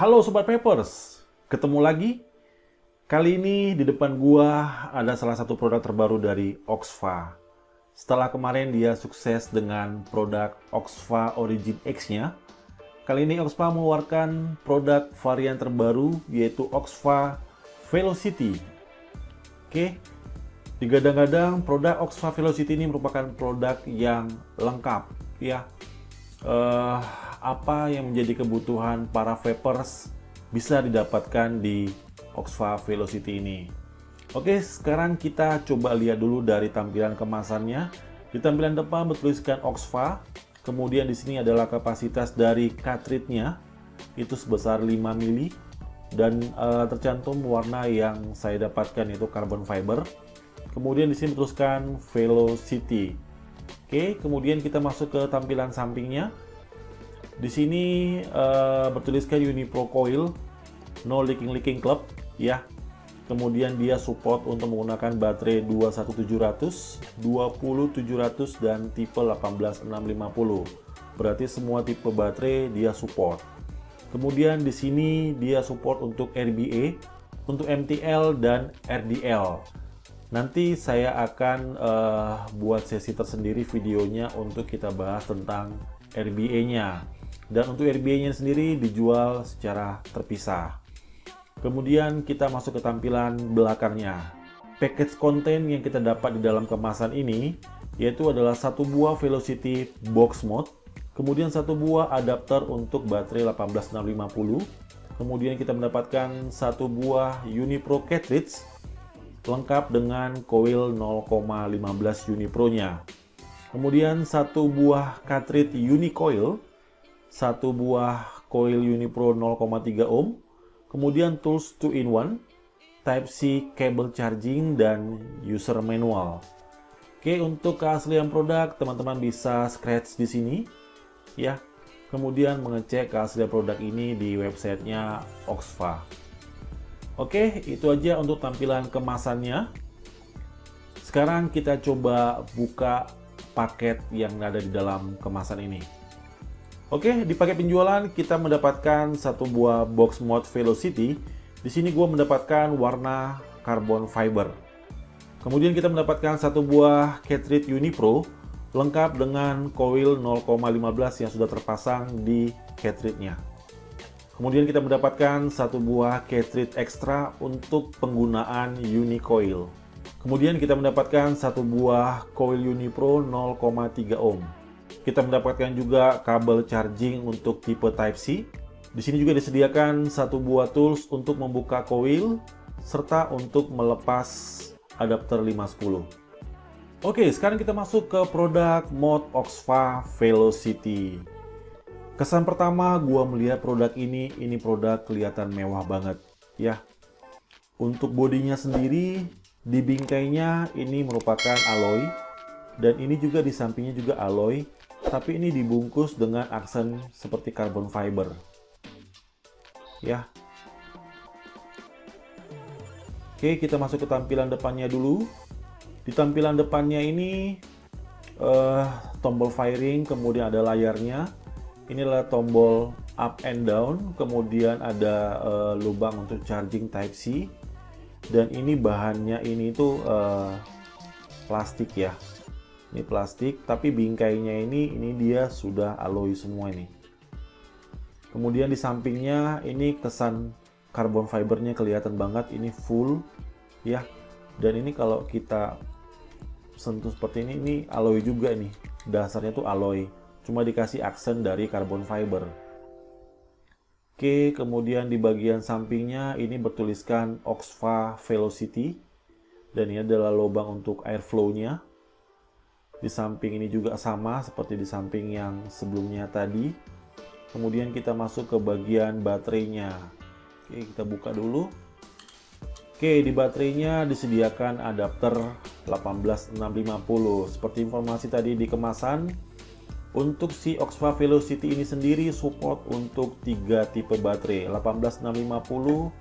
Halo Sobat Papers, ketemu lagi. Kali ini di depan gua ada salah satu produk terbaru dari Oxfa. Setelah kemarin dia sukses dengan produk Oxfa Origin X-nya, kali ini Oxfa mengeluarkan produk varian terbaru yaitu Oxfa Velocity. Oke, digadang-gadang produk Oxfa Velocity ini merupakan produk yang lengkap ya. Apa yang menjadi kebutuhan para vapers bisa didapatkan di Oxfa Velocity ini. Oke, sekarang kita coba lihat dulu dari tampilan kemasannya. Di tampilan depan bertuliskan Oxfa, kemudian di sini adalah kapasitas dari cartridge-nya itu sebesar 5 mili dan tercantum warna yang saya dapatkan yaitu carbon fiber. Kemudian di sini bertuliskan Velocity. Oke, kemudian kita masuk ke tampilan sampingnya. Di sini bertuliskan Unipro Coil No Leaking Club ya. Kemudian dia support untuk menggunakan baterai 21700, 20700 dan tipe 18650. Berarti semua tipe baterai dia support. Kemudian di sini dia support untuk RBA, untuk MTL dan RDL. Nanti saya akan buat sesi tersendiri videonya untuk kita bahas tentang RBA-nya. Dan untuk RBA-nya sendiri dijual secara terpisah. Kemudian kita masuk ke tampilan belakangnya. Package konten yang kita dapat di dalam kemasan ini yaitu adalah satu buah Velocity Box Mode, kemudian satu buah adapter untuk baterai 18650, kemudian kita mendapatkan satu buah Unipro cartridge lengkap dengan coil 0,15 Unipro-nya. Kemudian satu buah cartridge Unicoil, satu buah coil Unipro 0,3 ohm, kemudian tools 2-in-1, Type-C cable charging, dan user manual. Oke, untuk keaslian produk teman-teman bisa scratch di sini ya. Kemudian mengecek keaslian produk ini di websitenya Oxfa. Oke, itu aja untuk tampilan kemasannya. Sekarang kita coba buka paket yang ada di dalam kemasan ini. Oke, di paket penjualan kita mendapatkan satu buah box mode Velocity. Di sini gue mendapatkan warna carbon fiber. Kemudian kita mendapatkan satu buah cartridge Unipro lengkap dengan coil 0,15 yang sudah terpasang di cartridge-nya. Kemudian kita mendapatkan satu buah cartridge ekstra untuk penggunaan Unicoil. Kemudian kita mendapatkan satu buah coil Unipro 0,3 ohm. Kita mendapatkan juga kabel charging untuk tipe Type-C. Di sini juga disediakan satu buah tools untuk membuka coil serta untuk melepas adapter 510. Oke, sekarang kita masuk ke produk mode Oxfa Velocity. Kesan pertama gua melihat produk ini produk kelihatan mewah banget ya. Untuk bodinya sendiri, di bingkainya ini merupakan alloy dan ini juga di sampingnya juga alloy, tapi ini dibungkus dengan aksen seperti carbon fiber ya. Oke, kita masuk ke tampilan depannya dulu. Di tampilan depannya ini tombol firing, kemudian ada layarnya. Ini adalah tombol up and down, kemudian ada lubang untuk charging Type-C, dan ini bahannya ini tuh plastik ya. Ini plastik, tapi bingkainya ini dia sudah alloy semua ini. Kemudian di sampingnya ini kesan carbon fibernya kelihatan banget, ini full ya. Dan ini kalau kita sentuh seperti ini alloy juga nih, dasarnya tuh alloy. Cuma dikasih aksen dari carbon fiber. Oke, kemudian di bagian sampingnya ini bertuliskan Oxfa Velocity. Dan ini adalah lubang untuk airflow-nya. Di samping ini juga sama seperti di samping yang sebelumnya tadi. Kemudian kita masuk ke bagian baterainya. Oke, kita buka dulu. Oke, di baterainya disediakan adapter 18650. Seperti informasi tadi di kemasan, untuk si Oxfa Velocity ini sendiri support untuk 3 tipe baterai. 18650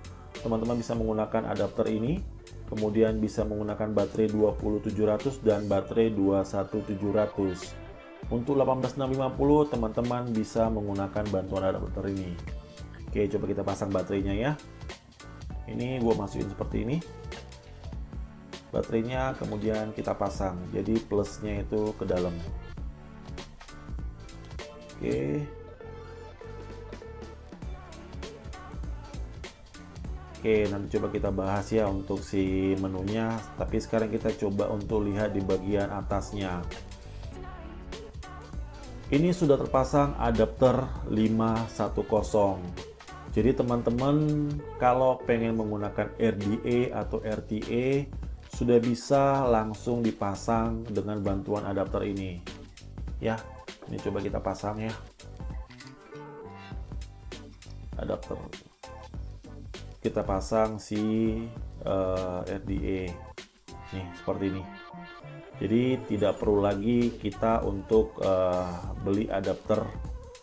teman-teman bisa menggunakan adapter ini, kemudian bisa menggunakan baterai 20700 dan baterai 21700. Untuk 18650 teman-teman bisa menggunakan bantuan adapter ini. Oke, coba kita pasang baterainya ya. Ini gue masukin seperti ini. Baterainya kemudian kita pasang. Jadi plusnya itu ke dalam. Oke. Oke, nanti coba kita bahas ya untuk si menunya. Tapi sekarang kita coba untuk lihat di bagian atasnya. Ini sudah terpasang adapter 510. Jadi teman-teman kalau pengen menggunakan RDA atau RTA sudah bisa langsung dipasang dengan bantuan adapter ini. Ya, ini coba kita pasang ya. Adapter. Kita pasang si RDA. Nih, seperti ini. Jadi tidak perlu lagi kita untuk beli adapter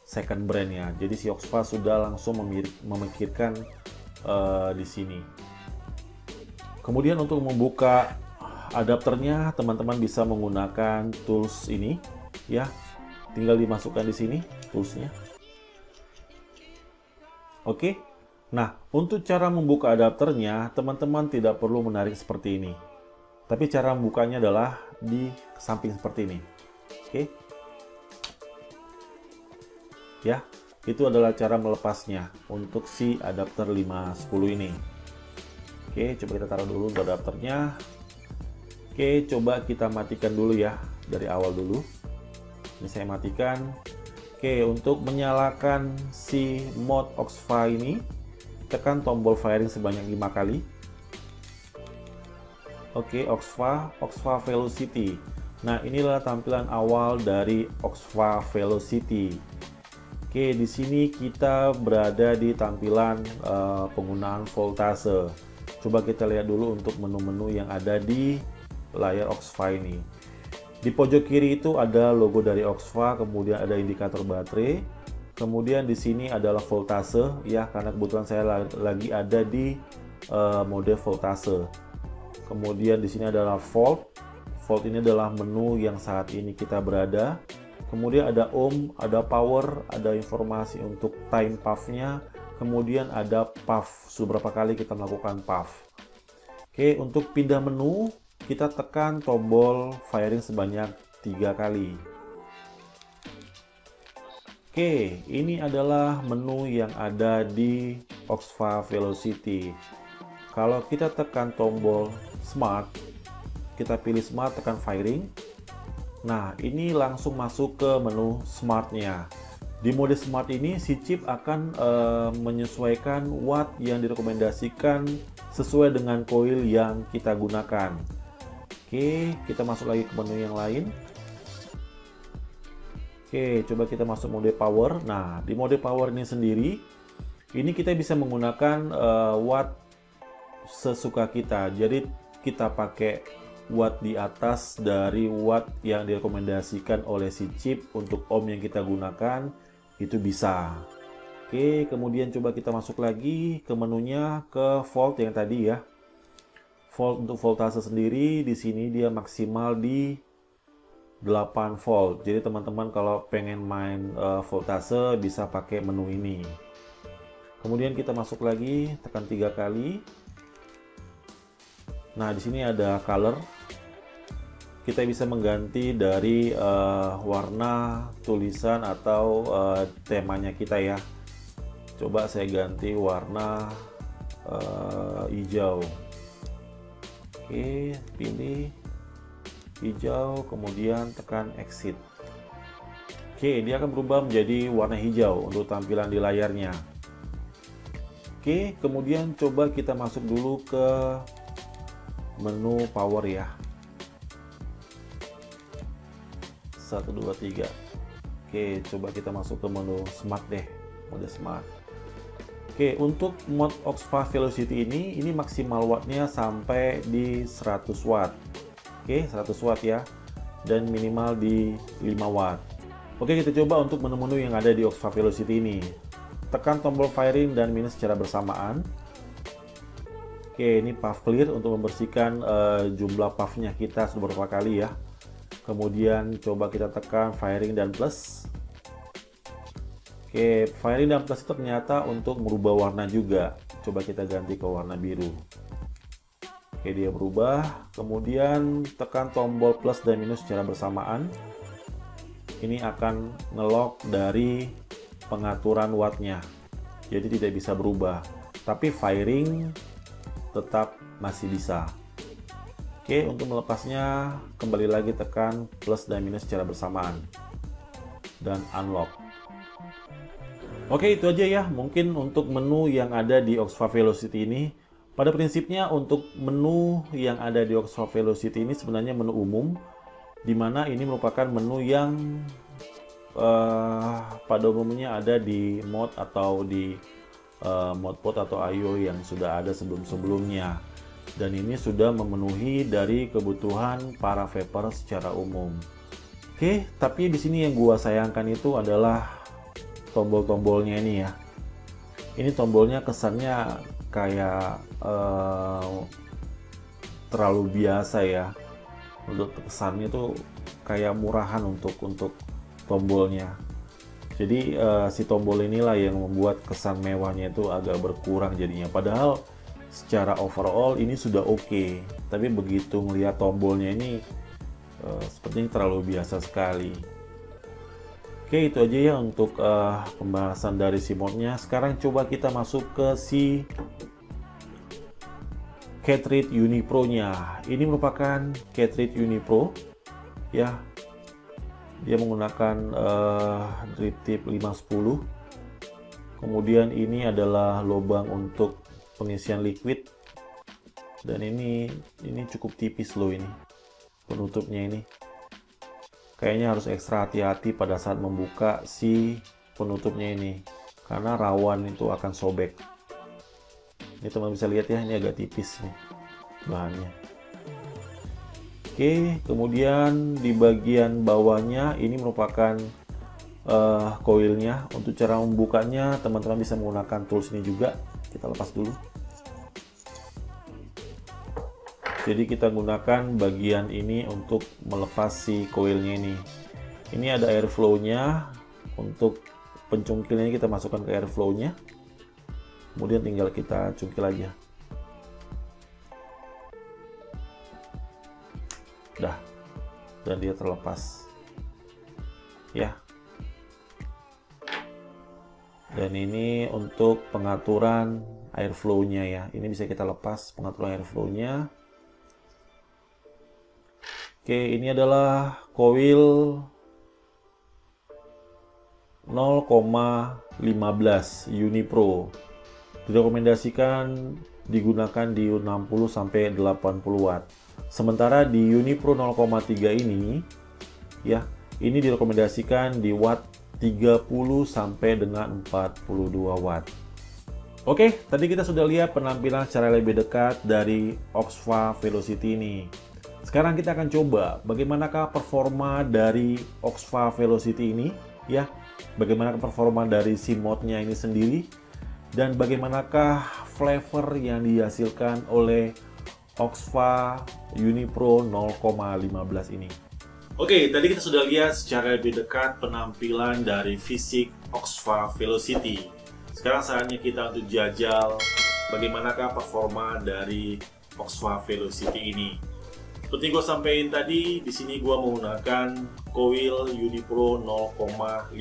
second brand ya. Jadi si Oxfa sudah langsung memikirkan di sini. Kemudian untuk membuka adapternya, teman-teman bisa menggunakan tools ini ya. Tinggal dimasukkan di sini toolsnya. Oke. Nah, untuk cara membuka adapternya, teman-teman tidak perlu menarik seperti ini. Tapi cara membukanya adalah di samping seperti ini. Oke. Ya, itu adalah cara melepasnya untuk si adapter 510 ini. Oke, coba kita taruh dulu untuk adapternya. Oke, coba kita matikan dulu ya, dari awal dulu. Ini saya matikan. Oke, untuk menyalakan si mode Oxfa ini, tekan tombol firing sebanyak 5 kali. Oke, Oxfa Velocity. Nah, inilah tampilan awal dari Oxfa Velocity. Oke, di sini kita berada di tampilan penggunaan voltase. Coba kita lihat dulu untuk menu-menu yang ada di layar Oxfa ini. Di pojok kiri itu ada logo dari Oxfa, kemudian ada indikator baterai. Kemudian di sini adalah voltase ya, karena kebetulan saya lagi ada di mode voltase. Kemudian di sini adalah volt. Volt ini adalah menu yang saat ini kita berada. Kemudian ada ohm, ada power, ada informasi untuk time puff-nya. Kemudian ada puff, seberapa kali kita melakukan puff. Oke, untuk pindah menu, kita tekan tombol firing sebanyak 3 kali. Oke, ini adalah menu yang ada di Oxfa Velocity. Kalau kita tekan tombol Smart, kita pilih Smart, tekan firing. Nah, ini langsung masuk ke menu Smart-nya. Di mode Smart ini, si chip akan menyesuaikan watt yang direkomendasikan sesuai dengan coil yang kita gunakan. Oke, kita masuk lagi ke menu yang lain. Oke, coba kita masuk mode power. Nah, di mode power ini sendiri, ini kita bisa menggunakan watt sesuka kita. Jadi, kita pakai watt di atas dari watt yang direkomendasikan oleh si chip untuk ohm yang kita gunakan, itu bisa. Oke, kemudian coba kita masuk lagi ke menunya, ke volt yang tadi ya. Volt untuk voltase sendiri di sini dia maksimal di 8 volt. Jadi teman-teman kalau pengen main voltase bisa pakai menu ini. Kemudian kita masuk lagi, tekan 3 kali. Nah, di sini ada color. Kita bisa mengganti dari warna tulisan atau temanya kita ya. Coba saya ganti warna hijau. Oke, pilih hijau, kemudian tekan exit. Oke, dia akan berubah menjadi warna hijau untuk tampilan di layarnya. Oke, kemudian coba kita masuk dulu ke menu power ya. 1, 2, 3. Oke, coba kita masuk ke menu smart deh, mode smart. Oke, untuk mode Oxfa Velocity ini maksimal wattnya sampai di 100 watt. Oke, 100 watt ya, dan minimal di 5 watt. Oke, kita coba untuk menu-menu yang ada di Oxfa Velocity ini. Tekan tombol firing dan minus secara bersamaan. Oke, ini puff clear untuk membersihkan jumlah puffnya kita beberapa kali ya. Kemudian coba kita tekan firing dan plus. Oke, firing dalam tas itu ternyata untuk merubah warna juga. Coba kita ganti ke warna biru. Oke, dia berubah. Kemudian tekan tombol plus dan minus secara bersamaan. Ini akan ngelock dari pengaturan wattnya. Jadi tidak bisa berubah. Tapi firing tetap masih bisa. Oke, untuk melepasnya kembali lagi tekan plus dan minus secara bersamaan. Dan unlock. Oke, itu aja ya mungkin untuk menu yang ada di Oxford Velocity ini. Pada prinsipnya untuk menu yang ada di Oxford Velocity ini sebenarnya menu umum, di mana ini merupakan menu yang pada umumnya ada di mod atau di modpod atau IO yang sudah ada sebelum-sebelumnya. Dan ini sudah memenuhi dari kebutuhan para vapor secara umum. Oke, tapi di sini yang gua sayangkan itu adalah tombol-tombolnya ini ya. Ini tombolnya kesannya kayak terlalu biasa ya. Untuk kesannya tuh kayak murahan untuk tombolnya. Jadi si tombol inilah yang membuat kesan mewahnya itu agak berkurang jadinya. Padahal secara overall ini sudah oke. Tapi begitu melihat tombolnya ini sepertinya terlalu biasa sekali. Oke, itu aja ya untuk pembahasan dari si modnya. Sekarang coba kita masuk ke si cartridge Unipro nya. Ini merupakan cartridge Unipro ya. Dia menggunakan drip tip 510. Kemudian ini adalah lubang untuk pengisian liquid. Dan ini cukup tipis loh ini penutupnya ini. Kayaknya harus ekstra hati-hati pada saat membuka si penutupnya ini, karena rawan itu akan sobek. Ini teman bisa lihat ya, ini agak tipis nih bahannya. Oke, kemudian di bagian bawahnya ini merupakan koilnya. Untuk cara membukanya teman-teman bisa menggunakan tools ini juga. Kita lepas dulu. Jadi kita gunakan bagian ini untuk melepas si koilnya ini. Ini ada airflow-nya. Untuk pencungkilnya kita masukkan ke airflow-nya. Kemudian tinggal kita cungkil aja. Dah. Dan dia terlepas. Ya. Dan ini untuk pengaturan airflow-nya ya. Ini bisa kita lepas pengaturan airflow-nya. Oke, ini adalah coil 0,15 Unipro. Direkomendasikan digunakan di 60 sampai 80 watt. Sementara di Unipro 0,3 ini ya, ini direkomendasikan di watt 30 sampai dengan 42 watt. Oke, tadi kita sudah lihat penampilan secara lebih dekat dari Oxford Velocity ini. Sekarang kita akan coba bagaimanakah performa dari Oxford Velocity ini ya. Bagaimana performa dari si modnya ini sendiri dan bagaimanakah flavor yang dihasilkan oleh Oxford Unipro 0,15 ini. Oke, tadi kita sudah lihat secara lebih dekat penampilan dari fisik Oxford Velocity. Sekarang saatnya kita untuk jajal bagaimanakah performa dari Oxford Velocity ini. Seperti gue sampaikan tadi, di sini gue menggunakan coil Unipro 0,15.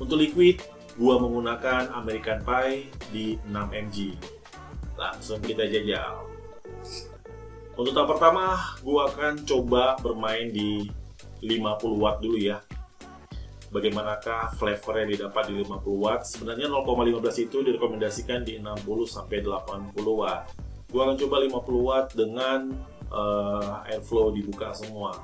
Untuk liquid, gue menggunakan American Pie di 6 mg. Langsung kita jajal. Untuk tahap pertama, gue akan coba bermain di 50 watt dulu ya. Bagaimanakah flavor yang didapat di 50 watt? Sebenarnya 0,15 itu direkomendasikan di 60 sampai 80 watt. Gue akan coba 50 watt dengan airflow dibuka semua.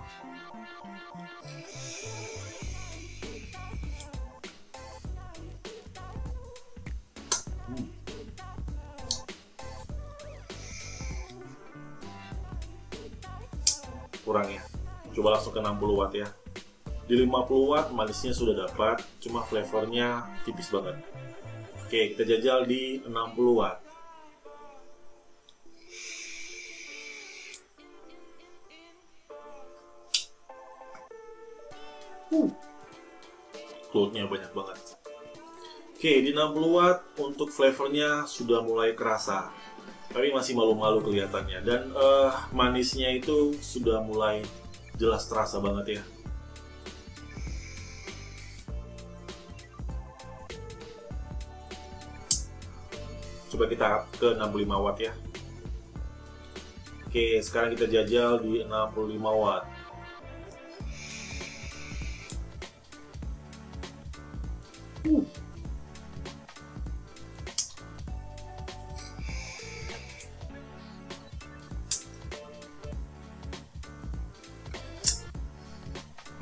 Kurang ya, coba langsung ke 60 watt ya. Di 50 watt manisnya sudah dapat, cuma flavornya tipis banget. Oke, kita jajal di 60 watt. Cloudnya banyak banget. Oke, di 60 watt untuk flavornya sudah mulai kerasa, tapi masih malu-malu kelihatannya. Dan manisnya itu sudah mulai jelas terasa banget ya. Coba kita ke 65 watt ya. Oke, sekarang kita jajal di 65 watt.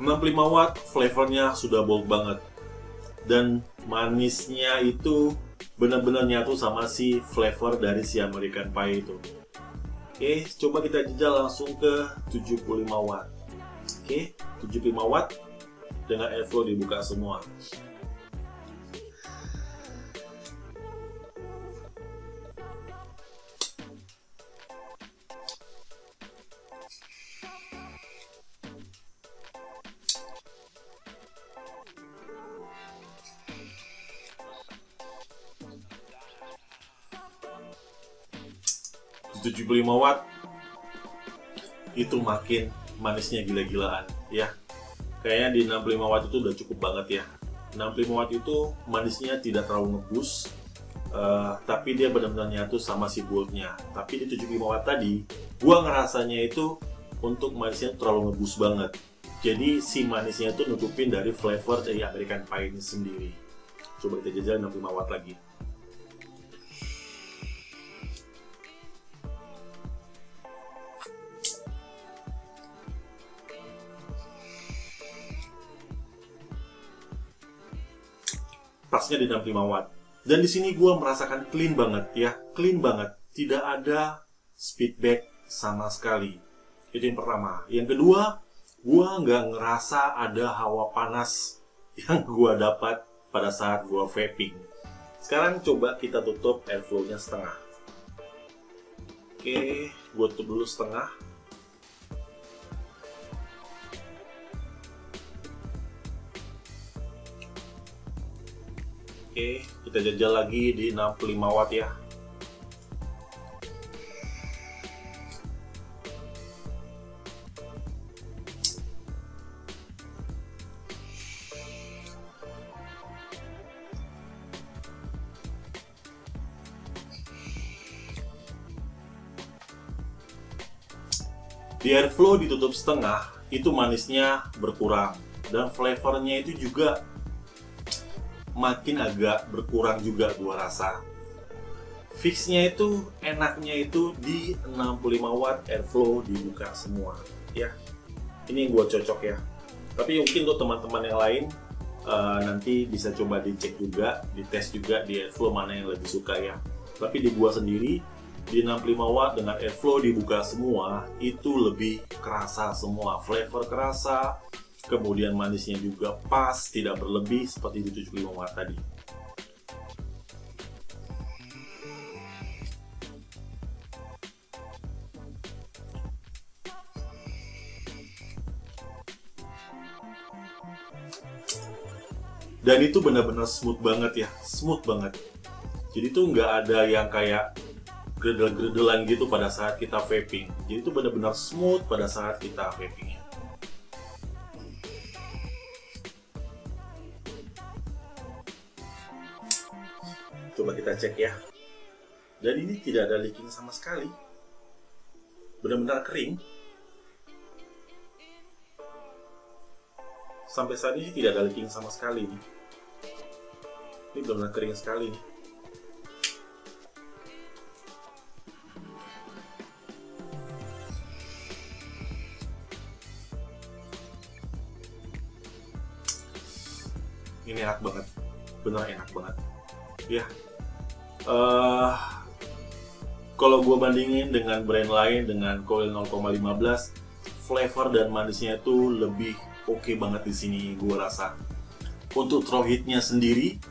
...65 watt flavornya sudah bold banget. Dan manisnya itu benar-benar nyatu sama si flavor dari si American Pie itu. Oke, coba kita jajal langsung ke 75 watt. Oke, 75 watt dengan airflow dibuka semua. Di 75 watt itu makin manisnya gila-gilaan ya. Kayaknya di 65 watt itu udah cukup banget ya. 65 watt itu manisnya tidak terlalu ngebus, tapi dia benar-benar nyatu sama si boldnya. Tapi di 75 watt tadi gua ngerasanya itu untuk manisnya terlalu ngebus banget. Jadi si manisnya itu nutupin dari flavor dari American Pie ini sendiri. Coba kita jajal 65 watt lagi. Pasnya di 65 watt. Dan di sini gue merasakan clean banget ya, clean banget. Tidak ada feedback sama sekali. Itu yang pertama. Yang kedua, gue nggak ngerasa ada hawa panas yang gue dapat pada saat gue vaping. Sekarang coba kita tutup airflow-nya setengah. Oke, gue tutup dulu setengah. Oke, kita jajal lagi di 65 watt ya. Di airflow ditutup setengah, itu manisnya berkurang. Dan flavornya itu juga makin agak berkurang juga gua rasa. Fixnya itu, enaknya itu di 65 watt airflow dibuka semua ya. Ini yang gua cocok ya. Tapi mungkin untuk teman-teman yang lain nanti bisa coba dicek juga, dites juga di airflow mana yang lebih suka ya. Tapi di gua sendiri di 65 watt dengan airflow dibuka semua itu lebih kerasa semua, flavor kerasa. Kemudian manisnya juga pas, tidak berlebih seperti di 75 watt tadi. Dan itu benar-benar smooth banget ya, smooth banget. Jadi tuh nggak ada yang kayak gredel-gredelan gitu pada saat kita vaping. Jadi itu benar-benar smooth pada saat kita vapingnya. Coba kita cek ya. Dan ini tidak ada leaking sama sekali. Benar-benar kering. Sampai saat ini tidak ada leaking sama sekali nih. Ini benar-benar kering sekali nih. Ini enak banget. Benar enak banget. Ya. Kalau gue bandingin dengan brand lain, dengan coil 0,15, flavor dan manisnya itu lebih oke banget di sini gue rasa. Untuk throw hitnya sendiri,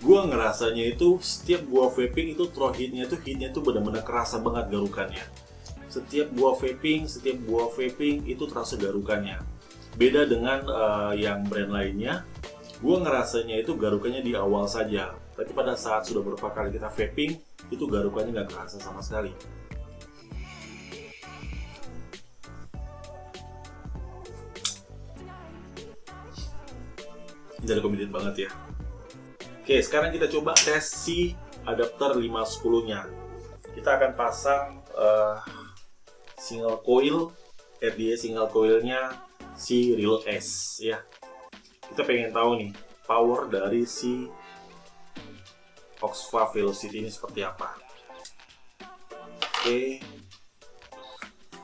gue ngerasanya itu setiap gue vaping itu throw hitnya itu benar-benar kerasa banget garukannya. Setiap gue vaping itu terasa garukannya. Beda dengan yang brand lainnya, Gue ngerasanya itu garukannya di awal saja, tapi pada saat sudah beberapa kali kita vaping, itu garukannya nggak kerasa sama sekali. Ini recommended banget ya. Oke, sekarang kita coba tes si adapter 510-nya. Kita akan pasang single coil, RDA single coilnya si Reload S ya. Kita pengen tahu nih power dari si OXFA Velocity ini seperti apa. Oke,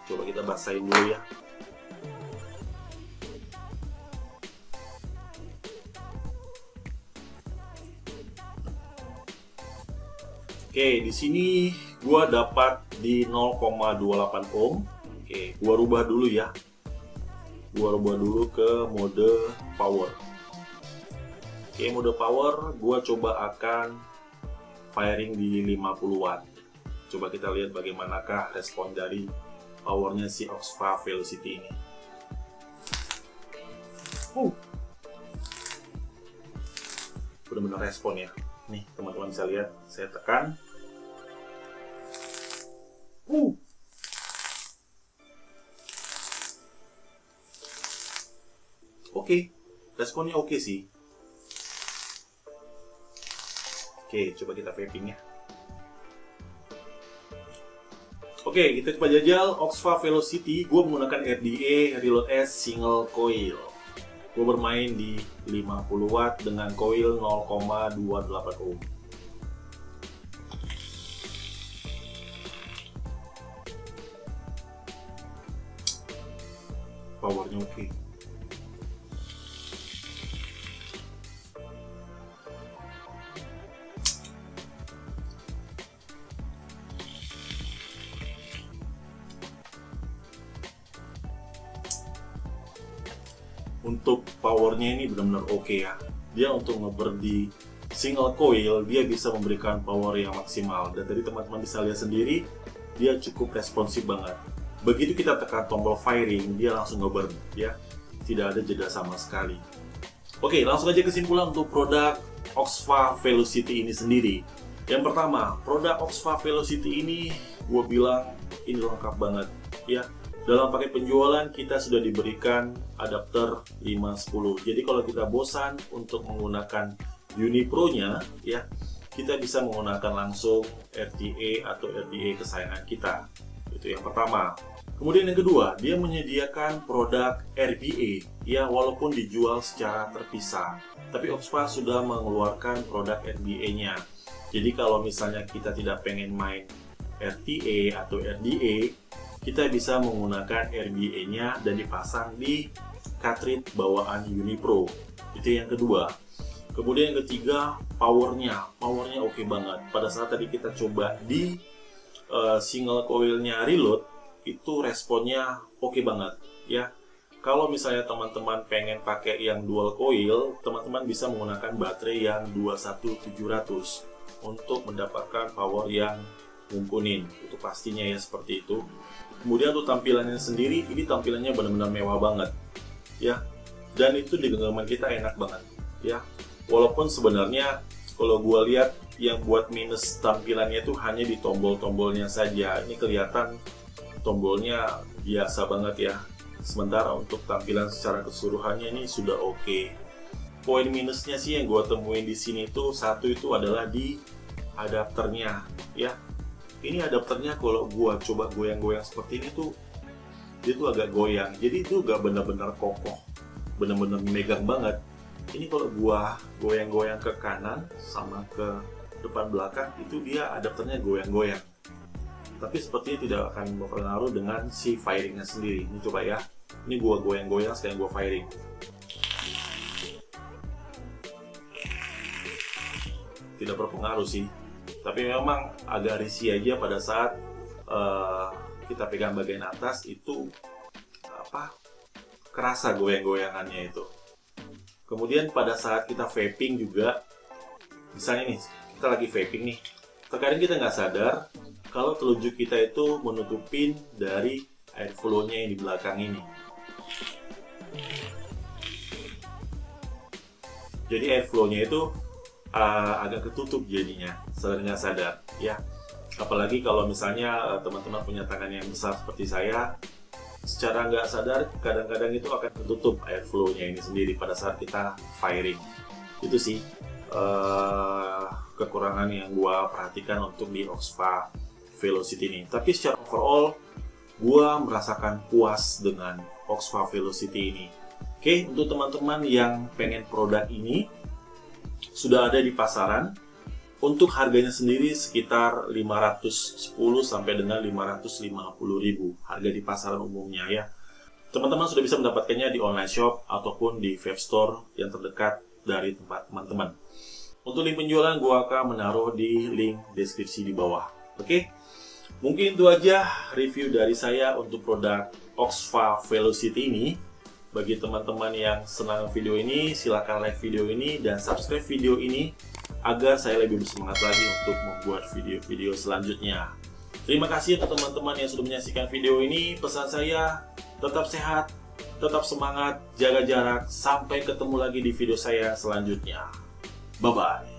coba kita basahin dulu ya. Oke, di sini gua dapat di 0,28 ohm. Oke, gua rubah dulu ya. Gua rubah dulu ke mode power. Oke, mode power gua coba akan firing di 50 watt. Coba kita lihat bagaimanakah respon dari powernya si OXFA Velocity ini. Benar-benar respon ya. Nih, teman-teman bisa lihat, saya tekan. Oke, responnya oke sih. Oke, coba kita vaping ya. Oke, kita coba jajal OXFA Velocity. Gue menggunakan RDA Reload S single coil. Gue bermain di 50 watt dengan coil 0,28 ohm. Powernya oke. Untuk powernya ini benar-benar oke ya. Dia untuk ngeburn di single coil, dia bisa memberikan power yang maksimal. Dan tadi teman-teman bisa lihat sendiri, dia cukup responsif banget. Begitu kita tekan tombol firing, dia langsung ngeburn ya. Tidak ada jeda sama sekali. Oke, langsung aja kesimpulan untuk produk OXFA Velocity ini sendiri. Yang pertama, produk OXFA Velocity ini gue bilang ini lengkap banget ya. Dalam paket penjualan kita sudah diberikan adapter 510. Jadi kalau kita bosan untuk menggunakan Unipro-nya ya, kita bisa menggunakan langsung RTA atau RDA kesayangan kita. Itu yang pertama. Kemudian yang kedua, dia menyediakan produk RBA ya, walaupun dijual secara terpisah. Tapi OXFA sudah mengeluarkan produk RBA-nya. Jadi kalau misalnya kita tidak pengen main RTA atau RDA, kita bisa menggunakan RBA-nya dan dipasang di cartridge bawaan Unipro. Itu yang kedua. Kemudian yang ketiga, powernya oke banget. Pada saat tadi kita coba di single coilnya Reload, itu responnya oke banget ya. Kalau misalnya teman-teman pengen pakai yang dual coil, teman-teman bisa menggunakan baterai yang 21700 untuk mendapatkan power yang mumpuni. Itu pastinya ya, seperti itu. Kemudian untuk tampilannya sendiri, ini tampilannya benar-benar mewah banget ya, dan itu di genggaman kita enak banget ya. Walaupun sebenarnya kalau gua lihat yang buat minus tampilannya itu hanya di tombol-tombolnya saja. Ini kelihatan tombolnya biasa banget ya. Sementara untuk tampilan secara keseluruhannya ini sudah oke. Poin minusnya sih yang gua temuin di sini tuh, satu itu adalah di adapternya ya. Ini adapternya kalau gua coba goyang-goyang seperti ini tuh, dia tuh agak goyang. Jadi itu gak benar-benar kokoh, benar-benar megang banget. Ini kalau gua goyang-goyang ke kanan sama ke depan belakang, itu dia adapternya goyang-goyang. Tapi sepertinya tidak akan berpengaruh dengan si firingnya sendiri. Ini coba ya, ini gua goyang-goyang sekarang gua firing. Tidak berpengaruh sih. Tapi memang agak risih aja pada saat kita pegang bagian atas itu kerasa goyang-goyangannya itu. Kemudian pada saat kita vaping juga, misalnya nih kita lagi vaping nih, terkadang kita nggak sadar kalau telunjuk kita itu menutupin dari air flow-nya yang di belakang ini. Jadi airflow-nya itu agak ketutup jadinya, sadar nggak sadar ya. Apalagi kalau misalnya teman-teman punya tangan yang besar seperti saya, secara nggak sadar kadang-kadang itu akan ketutup airflow-nya ini sendiri pada saat kita firing. Itu sih kekurangan yang gua perhatikan untuk di Oxfa Velocity ini. Tapi secara overall gua merasakan puas dengan Oxfa Velocity ini. Oke, untuk teman-teman yang pengen produk ini, sudah ada di pasaran. Untuk harganya sendiri sekitar 510 sampai dengan 550.000 harga di pasaran umumnya ya. Teman-teman sudah bisa mendapatkannya di online shop ataupun di web store yang terdekat dari tempat teman-teman. Untuk link penjualan gua akan menaruh di link deskripsi di bawah. Oke. Mungkin itu aja review dari saya untuk produk Oxfa Velocity ini. Bagi teman-teman yang senang video ini, silahkan like video ini dan subscribe video ini agar saya lebih bersemangat lagi untuk membuat video-video selanjutnya. Terima kasih untuk teman-teman yang sudah menyaksikan video ini. Pesan saya, tetap sehat, tetap semangat, jaga jarak. Sampai ketemu lagi di video saya selanjutnya. Bye-bye.